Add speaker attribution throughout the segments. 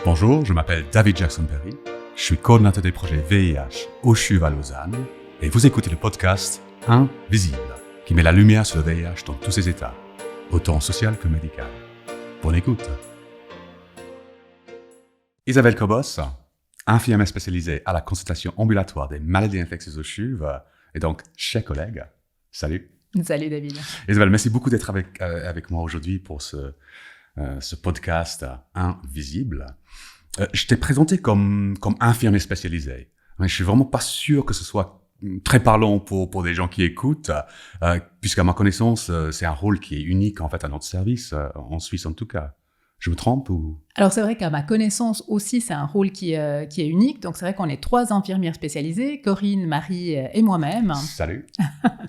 Speaker 1: Bonjour, je m'appelle David Jackson-Perry, je suis coordinateur des projets VIH au CHUV à Lausanne et vous écoutez le podcast Invisible qui met la lumière sur le VIH dans tous ses états, autant social que médical. Bonne écoute. Isabelle Cobos, infirmière spécialisée à la consultation ambulatoire des maladies infectieuses au CHUV et donc chers collègues, salut.
Speaker 2: Salut David.
Speaker 1: Isabelle, merci beaucoup d'être avec moi aujourd'hui pour ce podcast Invisible. Je t'ai présenté comme infirmier spécialisé. Je suis vraiment pas sûr que ce soit très parlant pour des gens qui écoutent, puisqu'à ma connaissance, c'est un rôle qui est unique en fait à notre service, en Suisse en tout cas. Je me trompe ou...
Speaker 2: Alors c'est vrai qu'à ma connaissance aussi, c'est un rôle qui est unique. Donc c'est vrai qu'on est 3 infirmières spécialisées, Corinne, Marie et moi-même.
Speaker 1: Salut.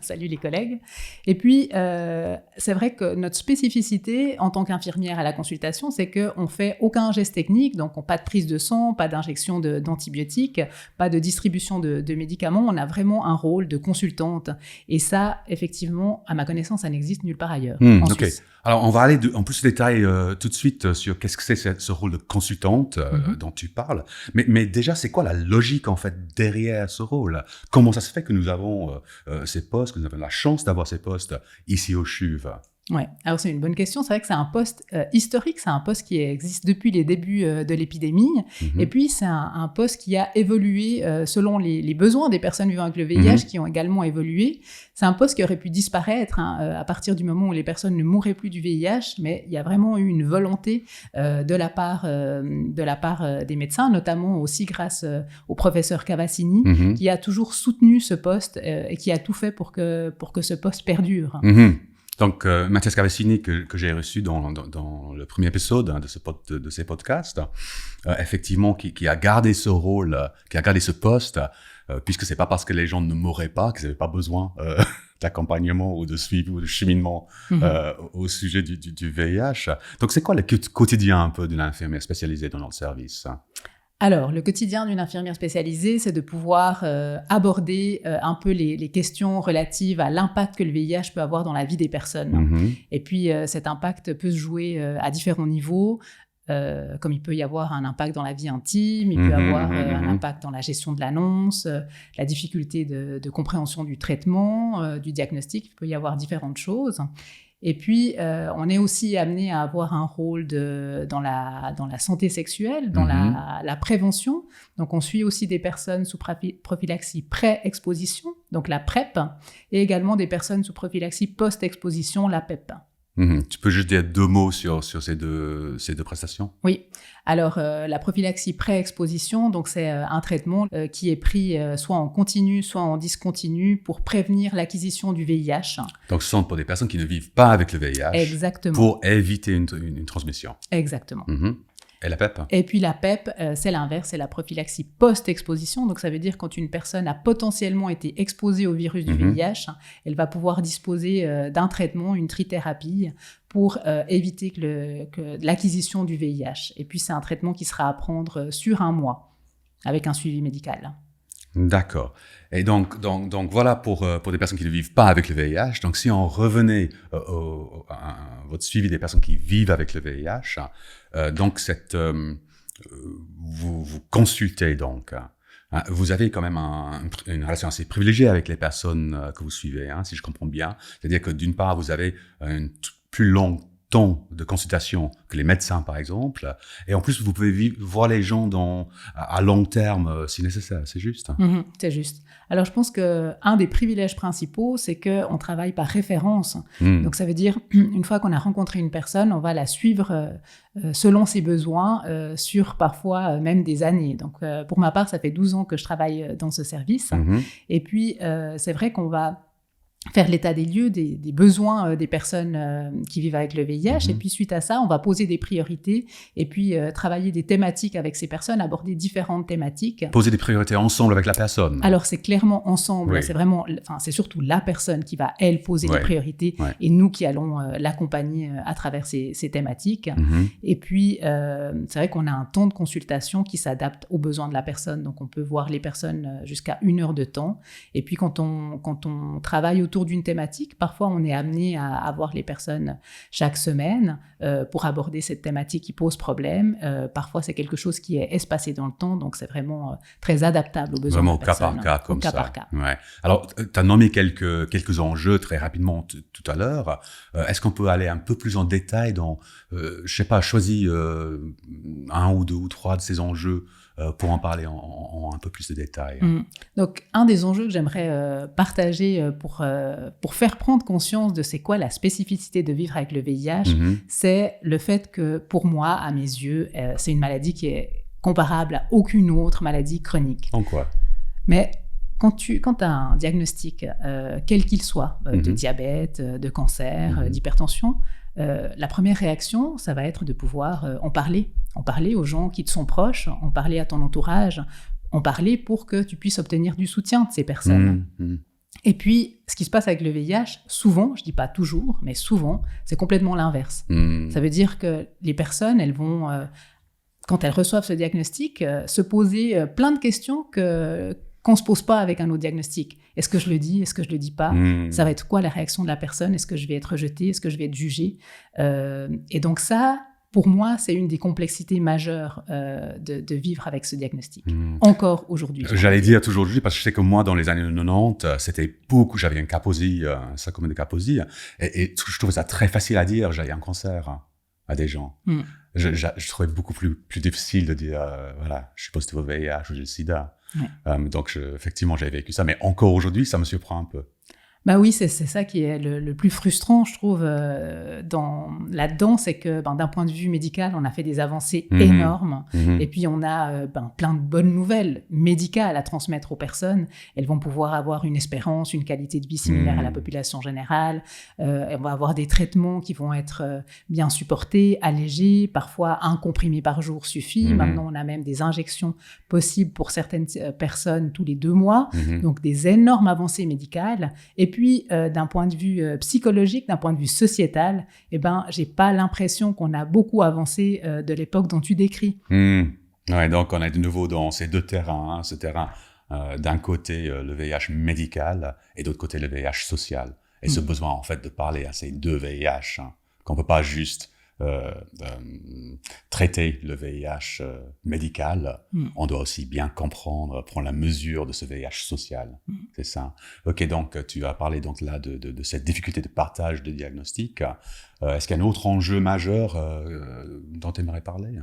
Speaker 2: Salut les collègues. Et puis c'est vrai que notre spécificité en tant qu'infirmière à la consultation, c'est qu'on fait aucun geste technique, donc pas de prise de sang, pas d'injection d'antibiotiques, pas de distribution de médicaments. On a vraiment un rôle de consultante. Et ça, effectivement, à ma connaissance, ça n'existe nulle part ailleurs en Suisse.
Speaker 1: Alors, on va aller en plus de détails tout de suite sur qu'est-ce que c'est ce rôle de consultante dont tu parles. Mais déjà, c'est quoi la logique en fait derrière ce rôle? Comment ça se fait que nous avons ces postes, que nous avons la chance d'avoir ces postes ici au CHUV?
Speaker 2: Ouais, alors c'est une bonne question. C'est vrai que c'est un poste historique, c'est un poste qui existe depuis les débuts de l'épidémie. Et puis, c'est un poste qui a évolué selon les besoins des personnes vivant avec le VIH qui ont également évolué. C'est un poste qui aurait pu disparaître à partir du moment où les personnes ne mourraient plus du VIH, mais il y a vraiment eu une volonté de la part des médecins, notamment aussi grâce au professeur Cavassini, qui a toujours soutenu ce poste et qui a tout fait pour que ce poste perdure.
Speaker 1: Donc, Mathias Cavassini, que j'ai reçu dans le premier épisode de ces podcasts, effectivement, qui a gardé ce rôle, qui a gardé ce poste, puisque c'est pas parce que les gens ne mourraient pas qu'ils n'avaient pas besoin d'accompagnement ou de suivi ou de cheminement au sujet du VIH. Donc, c'est quoi le quotidien un peu d'une infirmière spécialisée dans notre service?
Speaker 2: Alors, le quotidien d'une infirmière spécialisée, c'est de pouvoir aborder un peu les questions relatives à l'impact que le VIH peut avoir dans la vie des personnes. Et puis, cet impact peut se jouer à différents niveaux, comme il peut y avoir un impact dans la vie intime, il peut y avoir un impact dans la gestion de l'annonce, la difficulté de compréhension du traitement, du diagnostic, il peut y avoir différentes choses. Et puis, on est aussi amené à avoir un rôle dans la santé sexuelle, dans la prévention. Donc, on suit aussi des personnes sous prophylaxie pré-exposition, donc la PrEP, et également des personnes sous prophylaxie post-exposition, la PEP.
Speaker 1: Tu peux juste dire 2 mots sur ces deux prestations?
Speaker 2: Oui. Alors, la prophylaxie pré-exposition, donc c'est un traitement qui est pris soit en continu, soit en discontinu pour prévenir l'acquisition du VIH.
Speaker 1: Donc, ce sont pour des personnes qui ne vivent pas avec le VIH.
Speaker 2: Exactement.
Speaker 1: Pour éviter une transmission.
Speaker 2: Exactement.
Speaker 1: Et la PEP?
Speaker 2: Et puis la PEP, c'est l'inverse, c'est la prophylaxie post-exposition. Donc ça veut dire quand une personne a potentiellement été exposée au virus du VIH, elle va pouvoir disposer d'un traitement, une trithérapie, pour éviter que l'acquisition du VIH. Et puis c'est un traitement qui sera à prendre sur 1 mois, avec un suivi médical.
Speaker 1: D'accord. Et donc voilà pour des personnes qui ne vivent pas avec le VIH. Donc si on revenait à votre suivi des personnes qui vivent avec le VIH, donc vous consultez donc. Vous avez quand même une relation assez privilégiée avec les personnes que vous suivez, si je comprends bien. C'est-à-dire que d'une part, vous avez un plus long temps de consultation que les médecins, par exemple. Et en plus, vous pouvez voir les gens à long terme si nécessaire. C'est juste?
Speaker 2: C'est juste. Alors, je pense qu'un des privilèges principaux, c'est qu'on travaille par référence. Donc, ça veut dire, une fois qu'on a rencontré une personne, on va la suivre selon ses besoins sur parfois même des années. Donc, pour ma part, ça fait 12 ans que je travaille dans ce service. Et puis, c'est vrai qu'on va faire l'état des lieux, des besoins des personnes qui vivent avec le VIH. Et puis, suite à ça, on va poser des priorités et puis travailler des thématiques avec ces personnes, aborder différentes thématiques.
Speaker 1: Poser des priorités ensemble avec la personne.
Speaker 2: Alors, c'est clairement ensemble. Oui. C'est surtout la personne qui va, elle, poser les priorités et nous qui allons l'accompagner à travers ces thématiques. Et puis, c'est vrai qu'on a un temps de consultation qui s'adapte aux besoins de la personne. Donc, on peut voir les personnes jusqu'à 1 heure de temps. Et puis, quand on travaille autour autour d'une thématique. Parfois, on est amené à avoir les personnes chaque semaine pour aborder cette thématique qui pose problème. Parfois, c'est quelque chose qui est espacé dans le temps, donc c'est vraiment très adaptable aux besoins de la personne.
Speaker 1: Vraiment au cas par cas, comme ça.
Speaker 2: Au cas par cas.
Speaker 1: Ouais. Alors, tu as nommé quelques enjeux très rapidement tout à l'heure. Est-ce qu'on peut aller un peu plus en détail dans, je sais pas, choisir un ou deux ou trois de ces enjeux pour en parler en un peu plus de détails.
Speaker 2: Donc, un des enjeux que j'aimerais partager pour faire prendre conscience de c'est quoi la spécificité de vivre avec le VIH, c'est le fait que, pour moi, à mes yeux, c'est une maladie qui est comparable à aucune autre maladie chronique.
Speaker 1: En quoi ?
Speaker 2: Mais quand tu as un diagnostic, quel qu'il soit, de diabète, de cancer, d'hypertension, la première réaction, ça va être de pouvoir en parler aux gens qui te sont proches, en parler à ton entourage, en parler pour que tu puisses obtenir du soutien de ces personnes. Et puis, ce qui se passe avec le VIH, souvent, je dis pas toujours, mais souvent, c'est complètement l'inverse. Ça veut dire que les personnes, elles vont, quand elles reçoivent ce diagnostic, se poser plein de questions qu'on ne se pose pas avec un autre diagnostic. Est-ce que je le dis ? Est-ce que je ne le dis pas ? Ça va être quoi la réaction de la personne ? Est-ce que je vais être rejetée ? Est-ce que je vais être jugée ? Et donc ça, pour moi, c'est une des complexités majeures de vivre avec ce diagnostic. Encore aujourd'hui.
Speaker 1: J'allais dire toujours aujourd'hui, parce que je sais que moi, dans les années 90, c'était beaucoup, j'avais un Kaposi, un sarcome de Kaposi, et je trouvais ça très facile à dire, j'avais un cancer à des gens. Je trouvais beaucoup plus difficile de dire, voilà, je suis positif au VIH ou j'ai le sida. Donc, effectivement, j'avais vécu ça, mais encore aujourd'hui, ça me surprend un peu.
Speaker 2: Bah oui, c'est ça qui est le plus frustrant, je trouve, là-dedans, c'est que d'un point de vue médical, on a fait des avancées énormes, et puis on a plein de bonnes nouvelles médicales à transmettre aux personnes. Elles vont pouvoir avoir une espérance, une qualité de vie similaire à la population générale. Elles vont avoir des traitements qui vont être bien supportés, allégés. Parfois, un comprimé par jour suffit. Maintenant, on a même des injections possibles pour certaines personnes tous les 2 mois. Donc, des énormes avancées médicales. Et puis, d'un point de vue psychologique, d'un point de vue sociétal, j'ai pas l'impression qu'on a beaucoup avancé de l'époque dont tu décris.
Speaker 1: Ouais, donc on est de nouveau dans ces deux terrains, ce terrain d'un côté le VIH médical et d'autre côté le VIH social. Et ce besoin en fait de parler à ces deux VIH, qu'on peut pas juste traiter le VIH médical, on doit aussi bien comprendre, prendre la mesure de ce VIH social. C'est ça. Ok, donc tu as parlé donc là de cette difficulté de partage de diagnostic. Est-ce qu'il y a un autre enjeu majeur dont tu aimerais parler ?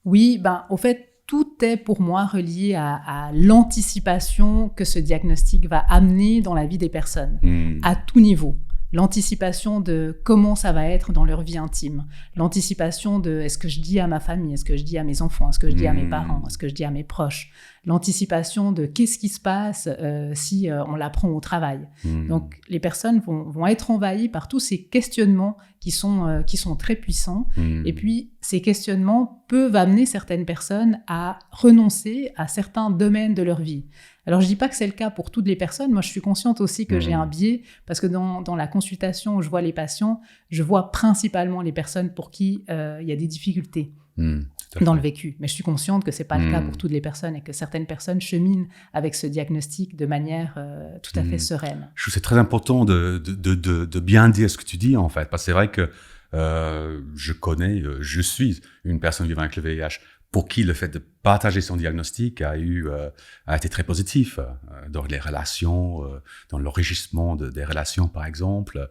Speaker 2: Oui, au fait, tout est pour moi relié à l'anticipation que ce diagnostic va amener dans la vie des personnes, à tout niveau. L'anticipation de comment ça va être dans leur vie intime. L'anticipation de est-ce que je dis à ma famille, est-ce que je dis à mes enfants, est-ce que je dis à mes parents, est-ce que je dis à mes proches. L'anticipation de qu'est-ce qui se passe si on l'apprend au travail. Donc les personnes vont être envahies par tous ces questionnements qui sont très puissants. Et puis ces questionnements peuvent amener certaines personnes à renoncer à certains domaines de leur vie. Alors, je ne dis pas que c'est le cas pour toutes les personnes. Moi, je suis consciente aussi que j'ai un biais parce que dans la consultation où je vois les patients, je vois principalement les personnes pour qui il y a des difficultés dans le vécu. Mais je suis consciente que ce n'est pas le cas pour toutes les personnes et que certaines personnes cheminent avec ce diagnostic de manière tout à fait sereine.
Speaker 1: Je trouve que c'est très important de bien dire ce que tu dis, en fait. Parce que c'est vrai que je suis une personne vivant avec le VIH pour qui le fait de partager son diagnostic a été très positif dans les relations, dans l'enrichissement des relations, par exemple.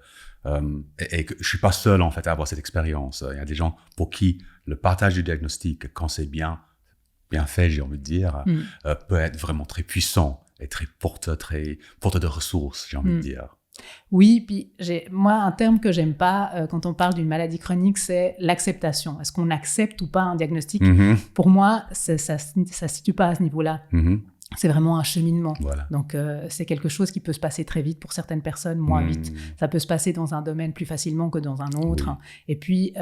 Speaker 1: Et que je suis pas seul, en fait, à avoir cette expérience. Il y a des gens pour qui le partage du diagnostic, quand c'est bien fait, j'ai envie de dire, peut être vraiment très puissant et très porteur de ressources, j'ai envie de dire.
Speaker 2: Oui, puis moi, un terme que j'aime pas quand on parle d'une maladie chronique, c'est l'acceptation. Est-ce qu'on accepte ou pas un diagnostic ? Pour moi, ça se situe pas à ce niveau-là. C'est vraiment un cheminement. Voilà. Donc, c'est quelque chose qui peut se passer très vite pour certaines personnes, moins vite. Ça peut se passer dans un domaine plus facilement que dans un autre. Oui. Et puis,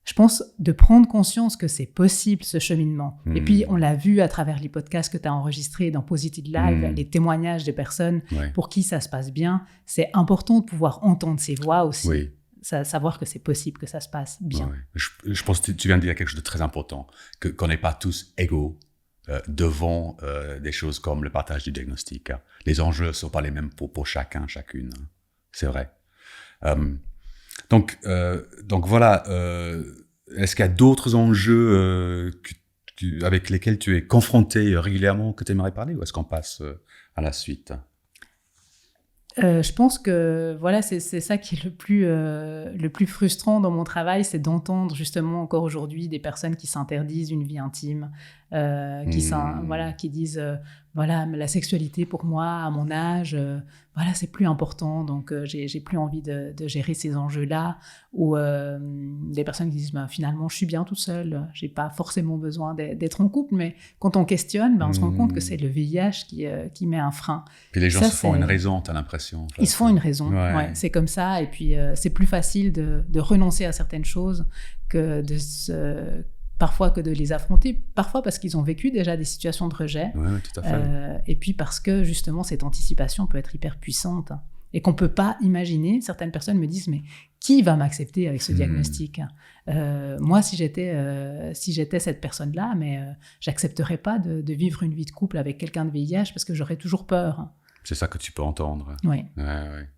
Speaker 2: je pense, de prendre conscience que c'est possible, ce cheminement. Et puis, on l'a vu à travers les podcasts que tu as enregistrés dans Positive Live, les témoignages des personnes pour qui ça se passe bien. C'est important de pouvoir entendre ces voix aussi. Oui. Savoir que c'est possible, que ça se passe bien.
Speaker 1: Je pense que tu viens de dire quelque chose de très important, qu'on n'est pas tous égaux devant des choses comme le partage du diagnostic. Les enjeux ne sont pas les mêmes pour chacun, chacune. C'est vrai. Donc voilà. Est-ce qu'il y a d'autres enjeux avec lesquels tu es confronté régulièrement que tu aimerais parler, ou est-ce qu'on passe à la suite?
Speaker 2: Je pense que voilà, c'est ça qui est le plus frustrant dans mon travail, c'est d'entendre justement encore aujourd'hui des personnes qui s'interdisent une vie intime, qui disent voilà, la sexualité pour moi à mon âge, voilà, c'est plus important, donc j'ai plus envie de gérer ces enjeux-là, ou des personnes qui disent finalement je suis bien toute seule, j'ai pas forcément besoin d'être en couple, mais quand on questionne, on se rend compte que c'est le VIH qui met un frein.
Speaker 1: Puis les gens se font une raison, t'as l'impression.
Speaker 2: Ils se font une raison, ouais, c'est comme ça, et puis c'est plus facile de renoncer à certaines choses que parfois que de les affronter, parfois parce qu'ils ont vécu déjà des situations de rejet,
Speaker 1: tout à fait.
Speaker 2: Et puis parce que justement cette anticipation peut être hyper puissante et qu'on ne peut pas imaginer. Certaines personnes me disent mais qui va m'accepter avec ce diagnostic? Moi si j'étais cette personne-là, mais j'accepterais pas de vivre une vie de couple avec quelqu'un de VIH parce que j'aurais toujours peur. C'est
Speaker 1: ça que tu peux entendre.
Speaker 2: Oui.
Speaker 1: Ouais.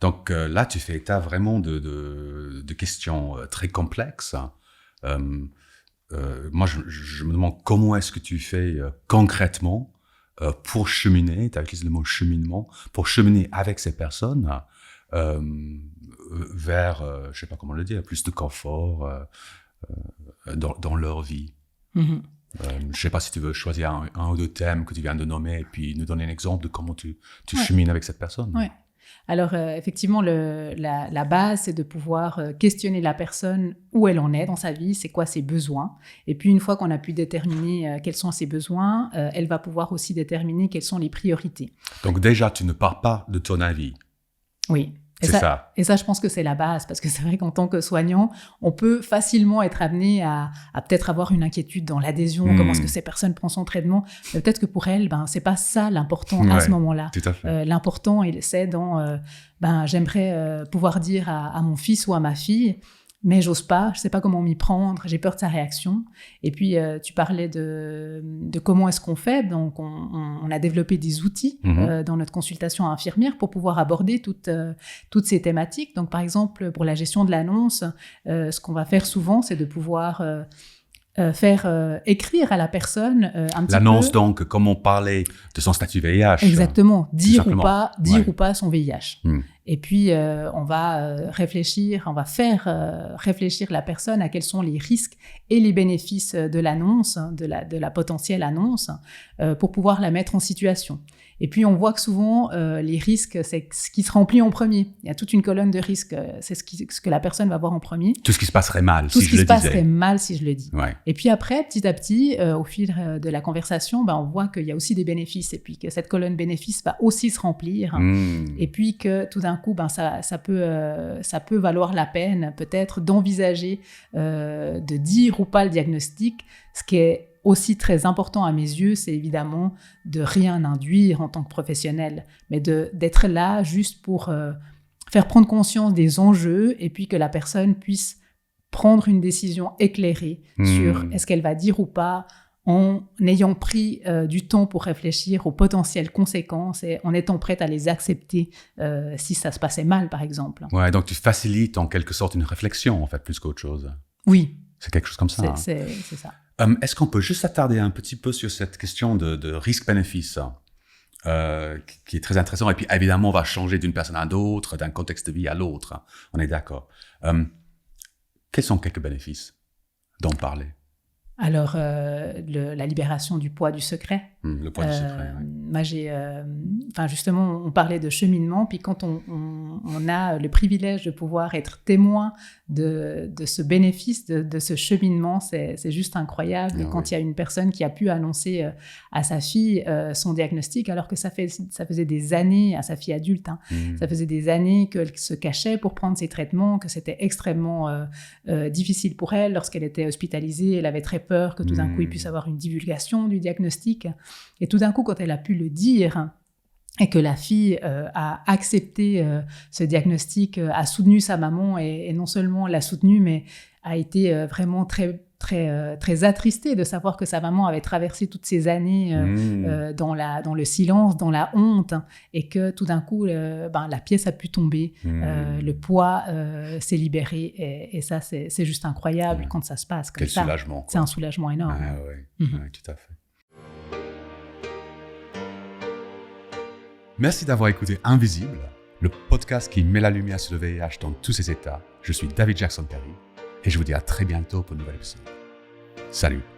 Speaker 1: Donc là tu fais état vraiment de questions très complexes. Moi, je me demande comment est-ce que tu fais concrètement pour cheminer, tu as utilisé le mot cheminement, pour cheminer avec ces personnes vers, je ne sais pas comment le dire, plus de confort dans leur vie. Mm-hmm. Je ne sais pas si tu veux choisir un ou deux thèmes que tu viens de nommer et puis nous donner un exemple de comment tu chemines avec cette personne.
Speaker 2: Ouais. Alors, effectivement, la base, c'est de pouvoir questionner la personne où elle en est dans sa vie, c'est quoi ses besoins. Et puis, une fois qu'on a pu déterminer quels sont ses besoins, elle va pouvoir aussi déterminer quelles sont les priorités.
Speaker 1: Donc déjà, tu ne pars pas de ton avis.
Speaker 2: Oui. Et ça, je pense que c'est la base, parce que c'est vrai qu'en tant que soignant, on peut facilement être amené à peut-être avoir une inquiétude dans l'adhésion, comment est-ce que ces personnes prennent son traitement. Mais peut-être que pour elles, c'est pas ça l'important à ce moment-là.
Speaker 1: Tout à fait.
Speaker 2: L'important, c'est dans, j'aimerais pouvoir dire à mon fils ou à ma fille, mais j'ose pas, je sais pas comment m'y prendre, j'ai peur de sa réaction. Et puis, tu parlais de comment est-ce qu'on fait. Donc, on a développé des outils dans notre consultation infirmière pour pouvoir aborder toutes ces thématiques. Donc, par exemple, pour la gestion de l'annonce, ce qu'on va faire souvent, c'est de pouvoir faire écrire à la personne un petit
Speaker 1: l'annonce, donc, comme on parlait de son statut VIH.
Speaker 2: Exactement, dire ou pas son VIH. Et puis, on va faire réfléchir la personne à quels sont les risques et les bénéfices de l'annonce, de la potentielle annonce, pour pouvoir la mettre en situation. Et puis, on voit que souvent, les risques, c'est ce qui se remplit en premier. Il y a toute une colonne de risques, c'est ce que la personne va voir en premier.
Speaker 1: Tout ce qui se passerait mal,
Speaker 2: si je le disais. Tout ce qui se passerait mal, si je le dis.
Speaker 1: Ouais.
Speaker 2: Et puis après, petit à petit, au fil de la conversation, on voit qu'il y a aussi des bénéfices, et puis que cette colonne bénéfices va aussi se remplir. Et puis que tout d'un coup, ça peut valoir la peine, peut-être, d'envisager de dire ou pas le diagnostic. Ce qui est aussi très important à mes yeux, c'est évidemment de rien induire en tant que professionnel, mais d'être là juste pour faire prendre conscience des enjeux et puis que la personne puisse prendre une décision éclairée sur est-ce qu'elle va dire ou pas, en ayant pris du temps pour réfléchir aux potentielles conséquences et en étant prête à les accepter si ça se passait mal, par exemple.
Speaker 1: Ouais, donc tu facilites en quelque sorte une réflexion, en fait, plus qu'autre chose.
Speaker 2: Oui.
Speaker 1: C'est quelque chose comme ça.
Speaker 2: C'est ça.
Speaker 1: Est-ce qu'on peut juste s'attarder un petit peu sur cette question de risque-bénéfice qui est très intéressant, et puis évidemment on va changer d'une personne à l'autre, d'un contexte de vie à l'autre, on est d'accord. Quels sont quelques bénéfices dont parler?
Speaker 2: Alors, la libération du poids du secret.
Speaker 1: Le poids du secret, oui.
Speaker 2: Moi, justement, on parlait de cheminement, puis quand on a le privilège de pouvoir être témoin de ce bénéfice, de ce cheminement, c'est juste incroyable. Quand il y a une personne qui a pu annoncer à sa fille son diagnostic, alors que ça faisait des années, à sa fille adulte, ça faisait des années qu'elle se cachait pour prendre ses traitements, que c'était extrêmement difficile pour elle. Lorsqu'elle était hospitalisée, elle avait très peur que tout d'un coup, il puisse avoir une divulgation du diagnostic. Et tout d'un coup, quand elle a pu le dire, et que la fille a accepté ce diagnostic, a soutenu sa maman et non seulement l'a soutenue, mais a été vraiment très attristée de savoir que sa maman avait traversé toutes ces années dans le silence, dans la honte, et que tout d'un coup, la pièce a pu tomber, le poids s'est libéré, et ça, c'est juste incroyable quand ça se passe comme ça.
Speaker 1: Quel soulagement.
Speaker 2: C'est un soulagement énorme.
Speaker 1: Ah, oui, tout à fait. Merci d'avoir écouté Invisible, le podcast qui met la lumière sur le VIH dans tous ses états. Je suis David Jackson Perry et je vous dis à très bientôt pour un nouvel épisode. Salut!